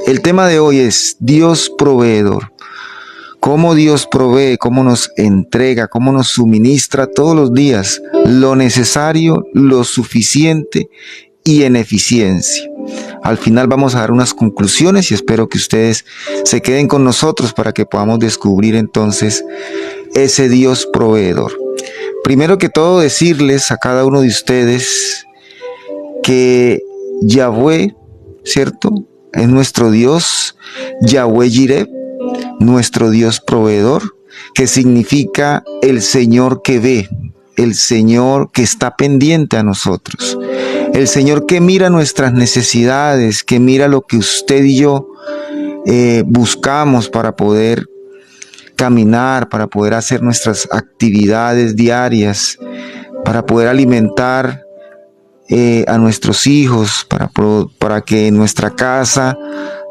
El tema de hoy es Dios proveedor. Cómo Dios provee, cómo nos entrega, cómo nos suministra todos los días lo necesario, lo suficiente y en eficiencia. Al final vamos a dar unas conclusiones y espero que ustedes se queden con nosotros para que podamos descubrir entonces ese Dios proveedor. Primero que todo, decirles a cada uno de ustedes que Yahweh, ¿cierto?, es nuestro Dios, Yahweh Jireh, nuestro Dios proveedor, que significa el Señor que ve, el Señor que está pendiente a nosotros, el Señor que mira nuestras necesidades, que mira lo que usted y yo buscamos para poder caminar, para poder hacer nuestras actividades diarias, para poder alimentar a nuestros hijos, para que en nuestra casa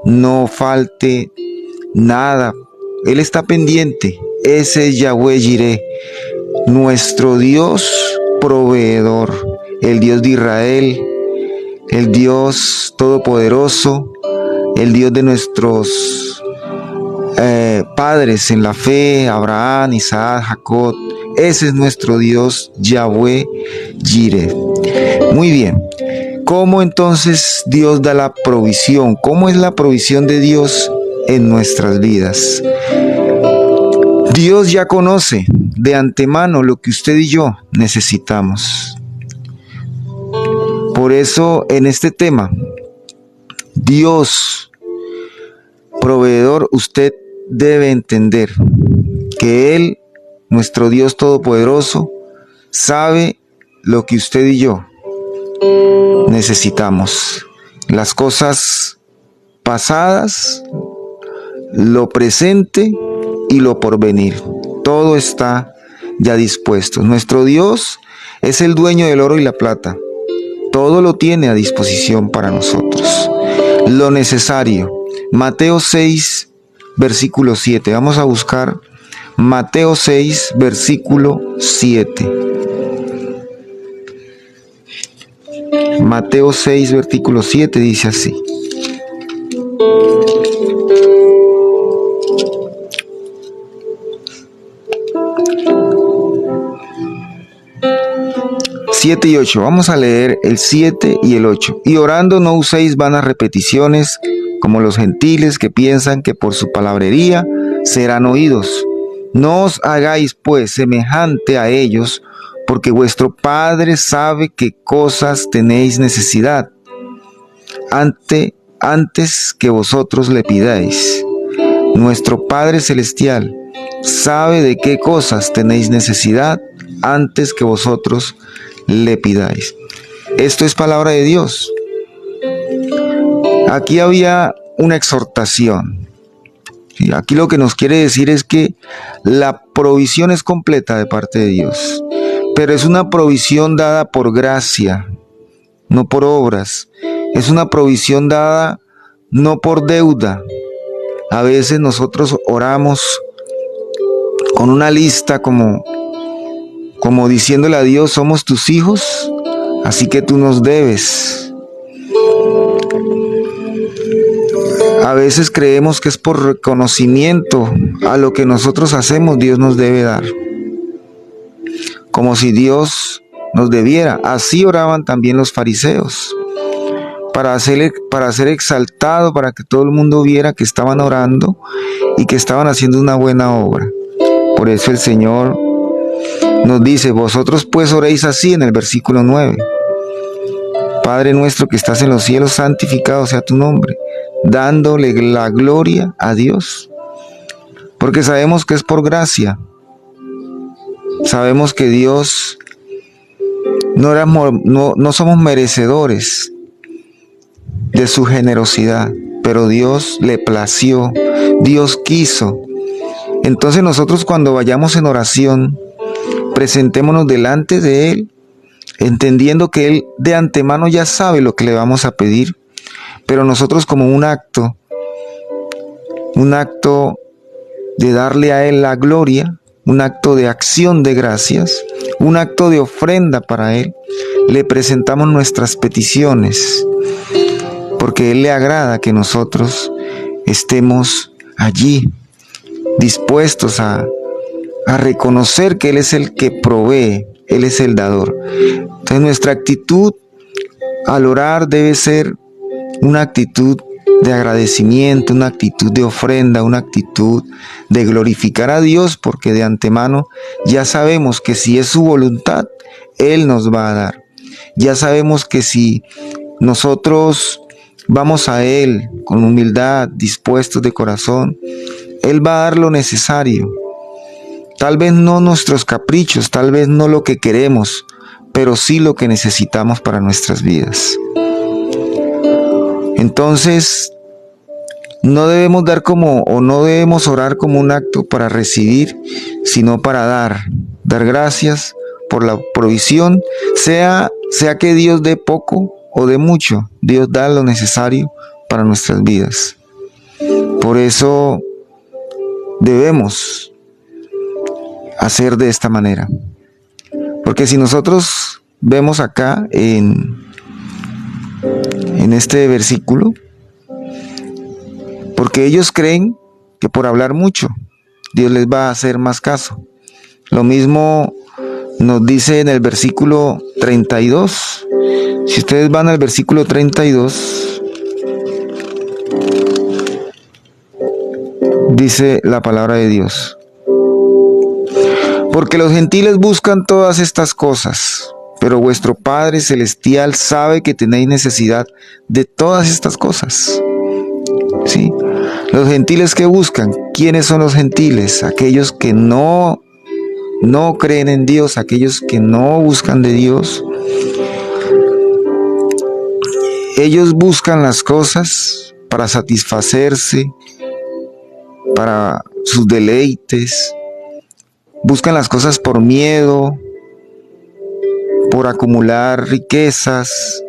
no falte nada. Él está pendiente. Ese es Yahweh Jireh, nuestro Dios proveedor, el Dios de Israel, el Dios todopoderoso, el Dios de nuestros padres en la fe, Abraham, Isaac, Jacob. Ese es nuestro Dios, Yahweh Jireh. Muy bien. ¿Cómo entonces Dios da la provisión? ¿Cómo es la provisión de Dios en nuestras vidas? Dios ya conoce de antemano lo que usted y yo necesitamos. Por eso en este tema, Dios proveedor, usted debe entender que Él, nuestro Dios todopoderoso, sabe lo que usted y yo necesitamos. Las cosas pasadas, lo presente y lo porvenir. Todo está ya dispuesto. Nuestro Dios es el dueño del oro y la plata. Todo lo tiene a disposición para nosotros. Lo necesario. Mateo 6, versículo 7. Vamos a buscar Mateo 6, versículo 7. Mateo 6, versículo 7 dice así. Siete y 8. Vamos a leer el 7 y el 8. Y orando no uséis vanas repeticiones como los gentiles que piensan que por su palabrería serán oídos. No os hagáis pues semejante a ellos, porque vuestro Padre sabe qué cosas tenéis necesidad antes que vosotros le pidáis. Nuestro Padre Celestial sabe de qué cosas tenéis necesidad antes que vosotros le pidáis. Esto es palabra de Dios. Aquí había una exhortación. Y aquí lo que nos quiere decir es que la provisión es completa de parte de Dios, pero es una provisión dada por gracia, no por obras. Es una provisión dada no por deuda. A veces nosotros oramos con una lista como diciéndole a Dios: somos tus hijos, así que tú nos debes. A veces creemos que es por reconocimiento a lo que nosotros hacemos, Dios nos debe dar. Como si Dios nos debiera. Así oraban también los fariseos. Para ser exaltado, para que todo el mundo viera que estaban orando y que estaban haciendo una buena obra. Por eso el Señor nos dice: vosotros pues oréis así, en el versículo 9. Padre nuestro que estás en los cielos, santificado sea tu nombre, dándole la gloria a Dios, porque sabemos que es por gracia. Sabemos que Dios no somos merecedores de su generosidad, pero Dios le plació, Dios quiso. Entonces nosotros, cuando vayamos en oración, presentémonos delante de Él, entendiendo que Él de antemano ya sabe lo que le vamos a pedir, pero nosotros, como un acto de darle a Él la gloria, un acto de acción de gracias, un acto de ofrenda para Él, le presentamos nuestras peticiones, porque Él le agrada que nosotros estemos allí, dispuestos a reconocer que Él es el que provee, Él es el dador. Entonces nuestra actitud al orar debe ser una actitud de agradecimiento, una actitud de ofrenda, una actitud de glorificar a Dios, porque de antemano ya sabemos que si es su voluntad, Él nos va a dar. Ya sabemos que si nosotros vamos a Él con humildad, dispuestos de corazón, Él va a dar lo necesario. Tal vez no nuestros caprichos, tal vez no lo que queremos, pero sí lo que necesitamos para nuestras vidas. Entonces, no debemos no debemos orar como un acto para recibir, sino para dar gracias por la provisión, sea que Dios dé poco o de mucho, Dios da lo necesario para nuestras vidas. Por eso debemos hacer de esta manera. Porque si nosotros vemos acá en este versículo, porque ellos creen que por hablar mucho, Dios les va a hacer más caso. Lo mismo nos dice en el versículo 32. Si ustedes van al versículo 32, dice la palabra de Dios: porque los gentiles buscan todas estas cosas, pero vuestro Padre Celestial sabe que tenéis necesidad de todas estas cosas. ¿Sí? Los gentiles que buscan, ¿quiénes son los gentiles? Aquellos que no creen en Dios, aquellos que no buscan de Dios. Ellos buscan las cosas para satisfacerse, para sus deleites. Buscan las cosas por miedo, por acumular riquezas,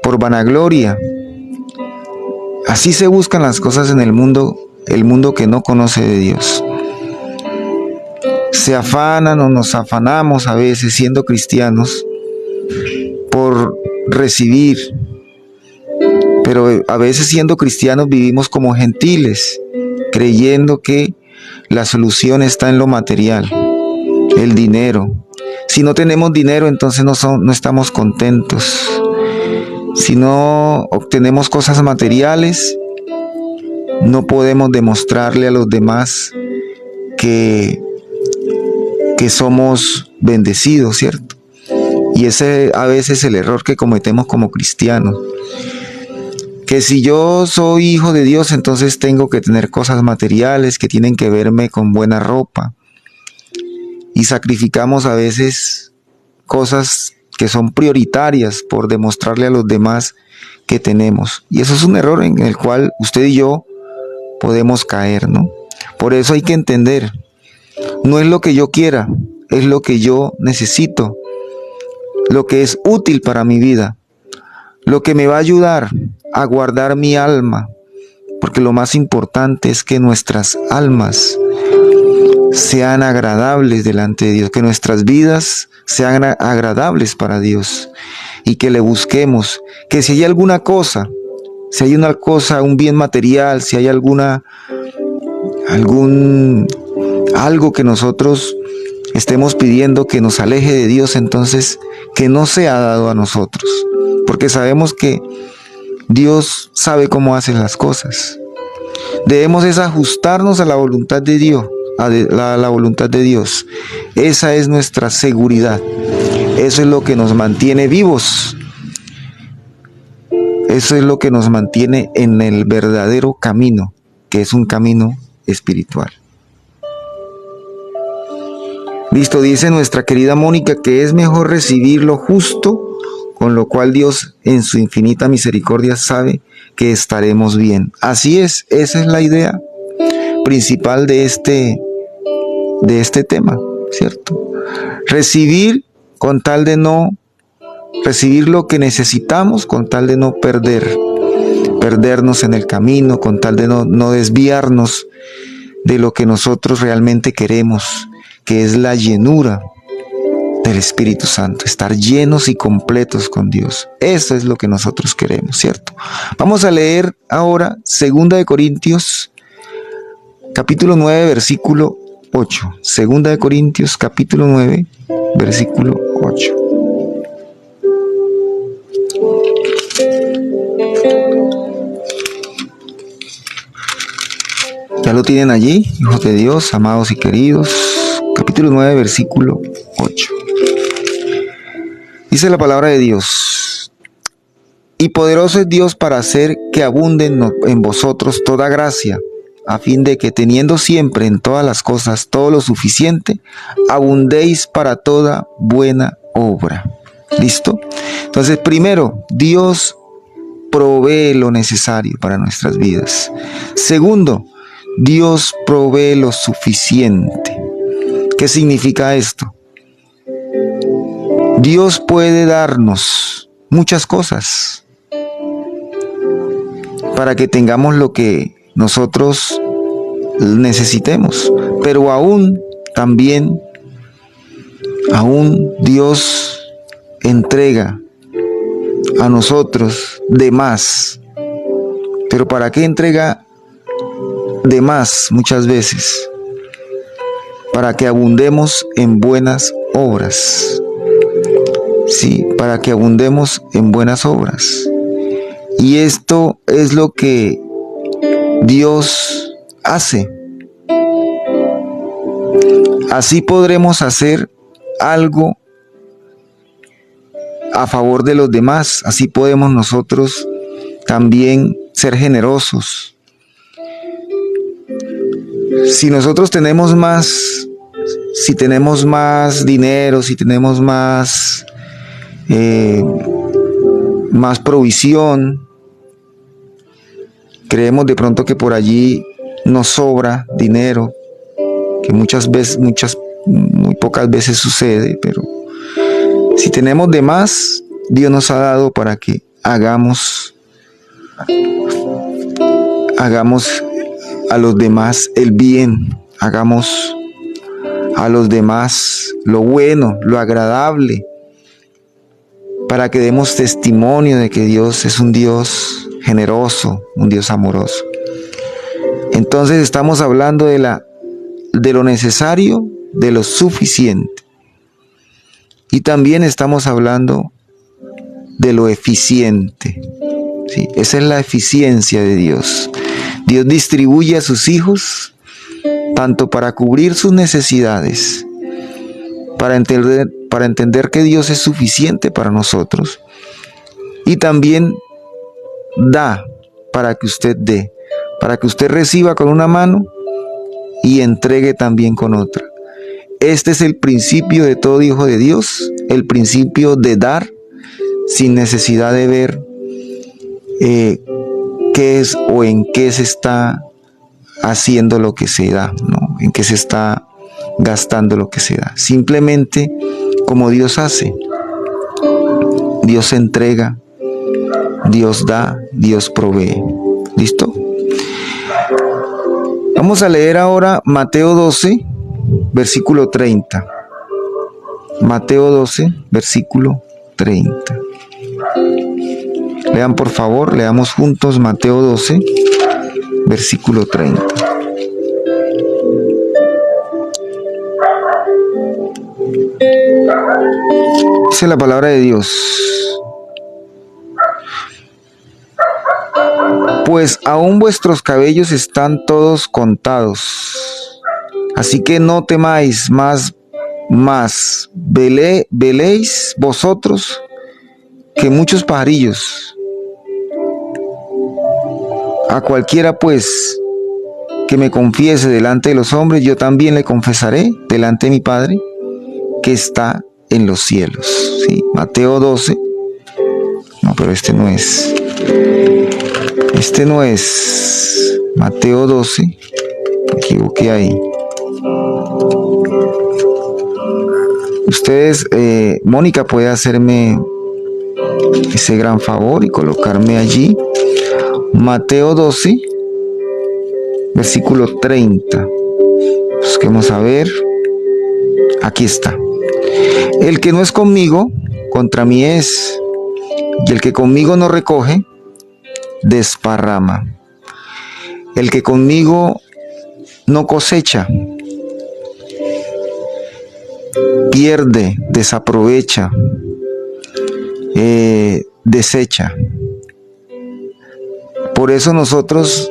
por vanagloria. Así se buscan las cosas en el mundo que no conoce de Dios. Se afanan o nos afanamos a veces siendo cristianos por recibir, pero a veces siendo cristianos vivimos como gentiles, creyendo que la solución está en lo material, el dinero. Si no tenemos dinero, entonces no estamos contentos. Si no obtenemos cosas materiales, no podemos demostrarle a los demás que somos bendecidos, ¿cierto? Y ese a veces es el error que cometemos como cristianos. Que si yo soy hijo de Dios, entonces tengo que tener cosas materiales que tienen que verme con buena ropa. Y sacrificamos a veces cosas que son prioritarias por demostrarle a los demás que tenemos. Y eso es un error en el cual usted y yo podemos caer, ¿no? Por eso hay que entender, no es lo que yo quiera, es lo que yo necesito, lo que es útil para mi vida, lo que me va a ayudar a guardar mi alma, porque lo más importante es que nuestras almas sean agradables delante de Dios, que nuestras vidas sean agradables para Dios y que le busquemos, que si hay alguna cosa, un bien material, si hay algo que nosotros estemos pidiendo que nos aleje de Dios, entonces que no sea dado a nosotros, porque sabemos que Dios sabe cómo hace las cosas. Debemos es ajustarnos a la voluntad de Dios, a la voluntad de Dios. Esa es nuestra seguridad. Eso es lo que nos mantiene vivos. Eso es lo que nos mantiene en el verdadero camino, que es un camino espiritual. Listo, dice nuestra querida Mónica que es mejor recibir lo justo, con lo cual Dios en su infinita misericordia sabe que estaremos bien. Así es, esa es la idea principal de este tema, ¿cierto? Recibir con tal de no recibir lo que necesitamos, con tal de no perdernos en el camino, con tal de no desviarnos de lo que nosotros realmente queremos, que es la llenura del Espíritu Santo, estar llenos y completos con Dios. Eso es lo que nosotros queremos, ¿cierto? Vamos a leer ahora 2 Corintios, capítulo 9, versículo 8. 2 Corintios, capítulo 9, versículo 8. Ya lo tienen allí, hijos de Dios, amados y queridos. Capítulo 9, versículo 8. Dice la palabra de Dios: y poderoso es Dios para hacer que abunde en vosotros toda gracia, a fin de que teniendo siempre en todas las cosas todo lo suficiente, abundéis para toda buena obra. ¿Listo? Entonces, primero, Dios provee lo necesario para nuestras vidas. Segundo, Dios provee lo suficiente. ¿Qué significa esto? Dios puede darnos muchas cosas para que tengamos lo que nosotros necesitemos, pero aún Dios entrega a nosotros de más. ¿Pero para qué entrega de más muchas veces? Para que abundemos en buenas obras. Sí, para que abundemos en buenas obras. Y esto es lo que Dios hace. Así podremos hacer algo a favor de los demás. Así podemos nosotros también ser generosos. Si nosotros tenemos más, si tenemos más dinero, si tenemos más provisión, creemos de pronto que por allí nos sobra dinero, que muy pocas veces sucede, pero si tenemos de más, Dios nos ha dado para que hagamos a los demás el bien, hagamos a los demás lo bueno, lo agradable, para que demos testimonio de que Dios es un Dios generoso, un Dios amoroso. Entonces estamos hablando de lo necesario, de lo suficiente. Y también estamos hablando de lo eficiente. ¿Sí? Esa es la eficiencia de Dios. Dios distribuye a sus hijos tanto para cubrir sus necesidades, para entender que Dios es suficiente para nosotros, y también da para que usted dé, para que usted reciba con una mano y entregue también con otra. Este es el principio de todo hijo de Dios, el principio de dar sin necesidad de ver qué es o en qué se está haciendo lo que se da, ¿no? En qué se está gastando lo que se da. Simplemente como Dios hace. Dios entrega, Dios da, Dios provee. ¿Listo? Vamos a leer ahora Mateo 12, versículo 30. Mateo 12, versículo 30. Lean por favor, leamos juntos Mateo 12, versículo 30. Dice la palabra de Dios: pues aún vuestros cabellos están todos contados, así que no temáis más, veléis vosotros que muchos pajarillos. A cualquiera pues que me confiese delante de los hombres, yo también le confesaré delante de mi Padre que está en los cielos. ¿Sí? Mateo 12. No, pero este no es. Mateo 12. Me equivoqué ahí. Ustedes, Mónica, puede hacerme ese gran favor y colocarme allí. Mateo 12, versículo 30. Busquemos a ver. Aquí está. El que no es conmigo, contra mí es, y el que conmigo no recoge, desparrama. El que conmigo no cosecha, pierde, desaprovecha, desecha. Por eso nosotros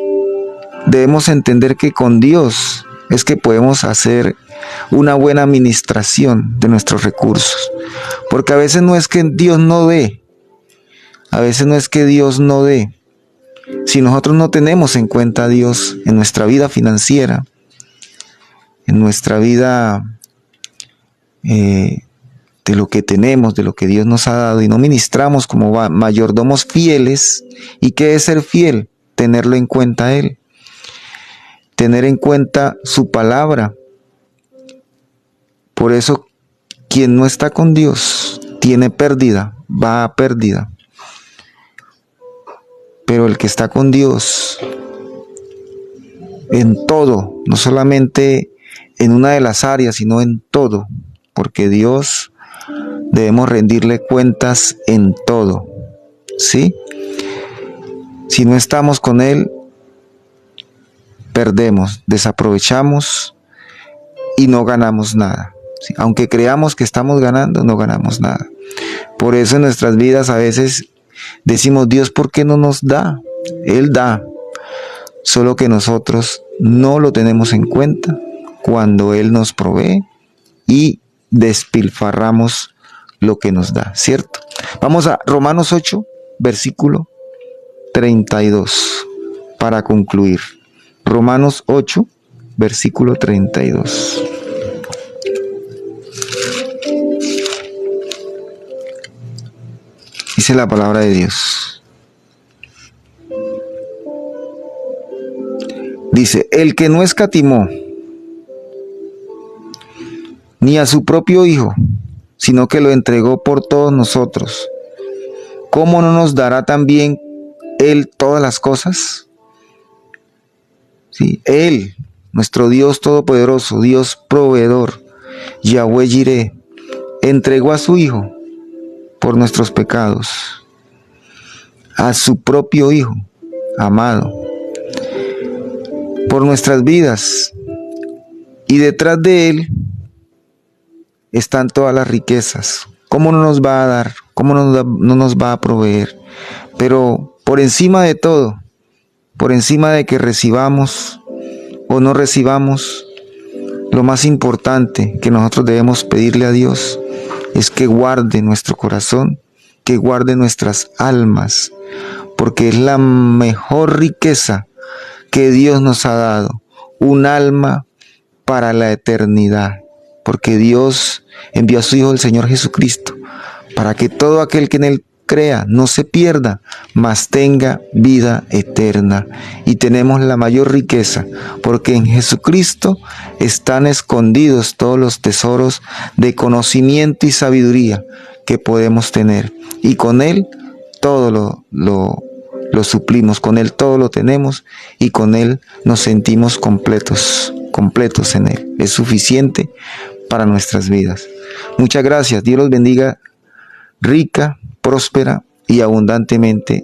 debemos entender que con Dios es que podemos hacer una buena administración de nuestros recursos. Porque a veces no es que Dios no dé, a veces no es que Dios no dé. Si nosotros no tenemos en cuenta a Dios en nuestra vida financiera, en nuestra vida de lo que tenemos, de lo que Dios nos ha dado, y no ministramos como mayordomos fieles. ¿Y qué es ser fiel? Tenerlo en cuenta a Él, tener en cuenta su palabra. Por eso, quien no está con Dios tiene pérdida, va a pérdida. Pero el que está con Dios en todo, no solamente en una de las áreas, sino en todo, porque Dios debemos rendirle cuentas en todo, ¿sí? Si no estamos con Él, perdemos, desaprovechamos y no ganamos nada. ¿Sí? Aunque creamos que estamos ganando, no ganamos nada. Por eso en nuestras vidas a veces decimos, Dios, ¿por qué no nos da? Él da, solo que nosotros no lo tenemos en cuenta cuando Él nos provee y despilfarramos lo que nos da, ¿cierto? Vamos a Romanos 8, versículo 32, para concluir. Romanos 8, versículo 32. Dice la palabra de Dios. Dice, el que no escatimó ni a su propio Hijo, sino que lo entregó por todos nosotros, ¿cómo no nos dará también Él todas las cosas? Sí, Él, nuestro Dios todopoderoso, Dios proveedor, Yahweh Jireh, entregó a su Hijo por nuestros pecados, a su propio Hijo amado, por nuestras vidas, y detrás de Él están todas las riquezas. ¿Cómo no nos va a dar? ¿Cómo no nos va a proveer? Pero por encima de todo, por encima de que recibamos o no recibamos, lo más importante que nosotros debemos pedirle a Dios es que guarde nuestro corazón, que guarde nuestras almas, porque es la mejor riqueza que Dios nos ha dado, un alma para la eternidad, porque Dios envió a su Hijo, el Señor Jesucristo, para que todo aquel que en Él crea no se pierda, mas tenga vida eterna. Y tenemos la mayor riqueza, porque en Jesucristo están escondidos todos los tesoros de conocimiento y sabiduría que podemos tener. Y con Él todo lo suplimos, con Él todo lo tenemos, y con Él nos sentimos completos en Él. Es suficiente para nuestras vidas. Muchas gracias. Dios los bendiga rica, próspera y abundantemente.